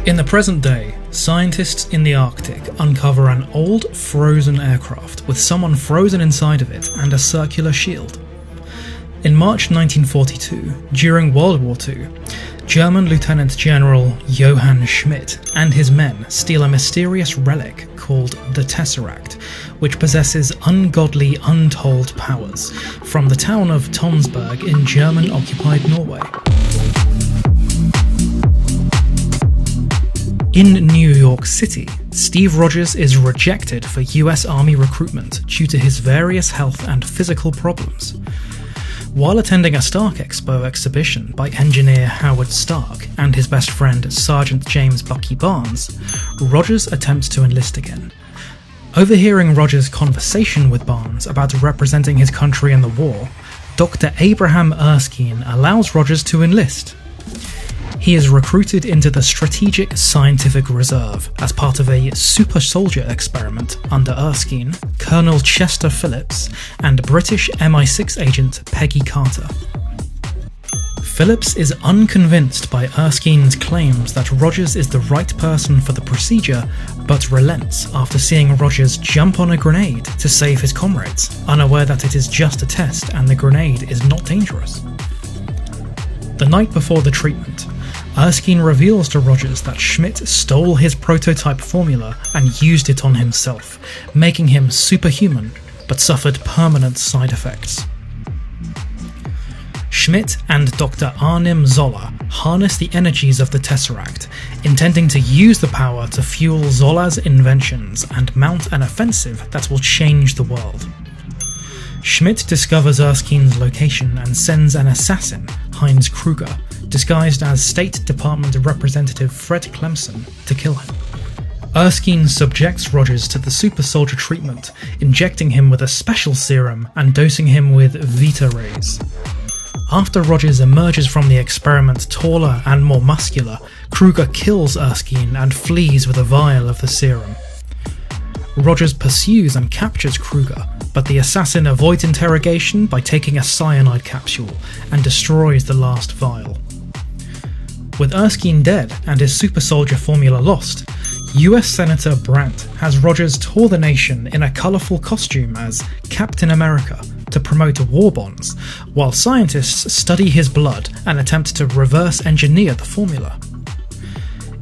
In the present day, scientists in the Arctic uncover an old, frozen aircraft with someone frozen inside of it and a circular shield. In March 1942, during World War II, German Lieutenant General Johann Schmidt and his men steal a mysterious relic called the Tesseract, which possesses ungodly, untold powers, from the town of Tonsberg in German-occupied Norway. In New York City, Steve Rogers is rejected for US Army recruitment due to his various health and physical problems. While attending a Stark Expo exhibition by engineer Howard Stark and his best friend Sergeant James Bucky Barnes, Rogers attempts to enlist again. Overhearing Rogers' conversation with Barnes about representing his country in the war, Dr. Abraham Erskine allows Rogers to enlist. He is recruited into the Strategic Scientific Reserve as part of a super soldier experiment under Erskine, Colonel Chester Phillips, and British MI6 agent Peggy Carter. Phillips is unconvinced by Erskine's claims that Rogers is the right person for the procedure, but relents after seeing Rogers jump on a grenade to save his comrades, unaware that it is just a test and the grenade is not dangerous. The night before the treatment, Erskine reveals to Rogers that Schmidt stole his prototype formula and used it on himself, making him superhuman, but suffered permanent side effects. Schmidt and Dr. Arnim Zola harness the energies of the Tesseract, intending to use the power to fuel Zola's inventions and mount an offensive that will change the world. Schmidt discovers Erskine's location and sends an assassin, Heinz Kruger, disguised as State Department Representative Fred Clemson, to kill him. Erskine subjects Rogers to the super soldier treatment, injecting him with a special serum and dosing him with Vita rays. After Rogers emerges from the experiment taller and more muscular, Kruger kills Erskine and flees with a vial of the serum. Rogers pursues and captures Kruger, but the assassin avoids interrogation by taking a cyanide capsule and destroys the last vial. With Erskine dead and his super soldier formula lost, US Senator Brandt has Rogers tour the nation in a colourful costume as Captain America to promote war bonds, while scientists study his blood and attempt to reverse engineer the formula.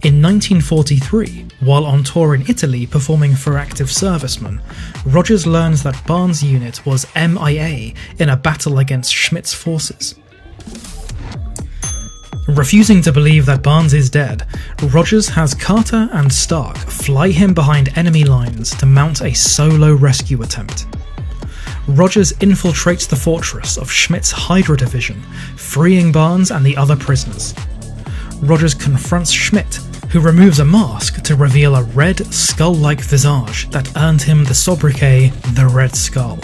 In 1943, while on tour in Italy performing for active servicemen, Rogers learns that Barnes' unit was MIA in a battle against Schmidt's forces. Refusing to believe that Barnes is dead, Rogers has Carter and Stark fly him behind enemy lines to mount a solo rescue attempt. Rogers infiltrates the fortress of Schmidt's Hydra division, freeing Barnes and the other prisoners. Rogers confronts Schmidt, who removes a mask to reveal a red, skull-like visage that earned him the sobriquet the Red Skull.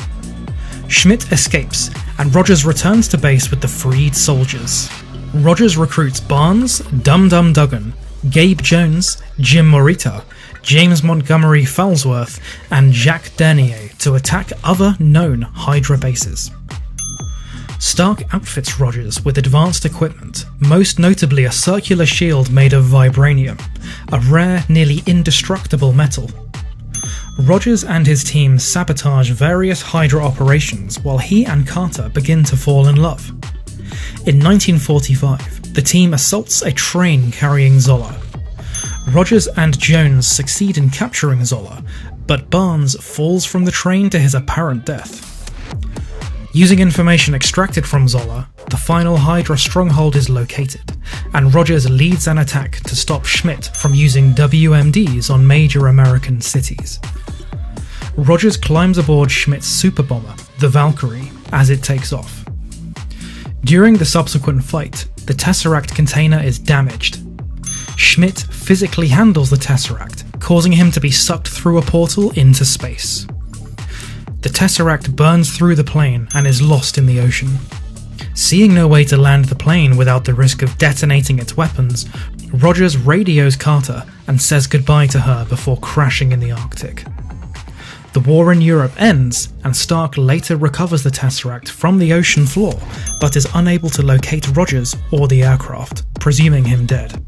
Schmidt escapes, and Rogers returns to base with the freed soldiers. Rogers recruits Barnes, Dum Dum Dugan, Gabe Jones, Jim Morita, James Montgomery Falsworth, and Jacques Dernier to attack other known Hydra bases. Stark outfits Rogers with advanced equipment, most notably a circular shield made of vibranium, a rare, nearly indestructible metal. Rogers and his team sabotage various Hydra operations while he and Carter begin to fall in love. In 1945, the team assaults a train carrying Zola. Rogers and Jones succeed in capturing Zola, but Barnes falls from the train to his apparent death. Using information extracted from Zola, the final Hydra stronghold is located, and Rogers leads an attack to stop Schmidt from using WMDs on major American cities. Rogers climbs aboard Schmidt's super bomber, the Valkyrie, as it takes off. During the subsequent fight, the Tesseract container is damaged. Schmidt physically handles the Tesseract, causing him to be sucked through a portal into space. The Tesseract burns through the plane and is lost in the ocean. Seeing no way to land the plane without the risk of detonating its weapons, Rogers radios Carter and says goodbye to her before crashing in the Arctic. The war in Europe ends, and Stark later recovers the Tesseract from the ocean floor, but is unable to locate Rogers or the aircraft, presuming him dead.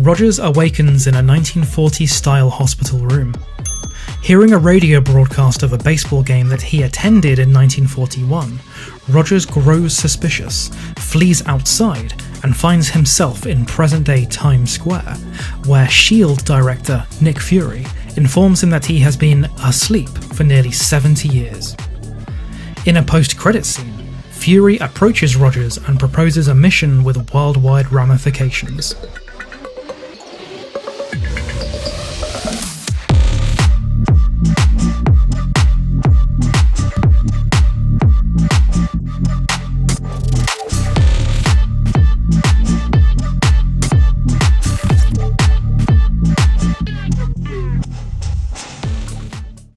Rogers awakens in a 1940s-style hospital room. Hearing a radio broadcast of a baseball game that he attended in 1941, Rogers grows suspicious, flees outside, and finds himself in present-day Times Square, where S.H.I.E.L.D. director Nick Fury informs him that he has been asleep for nearly 70 years. In a post-credits scene, Fury approaches Rogers and proposes a mission with worldwide ramifications.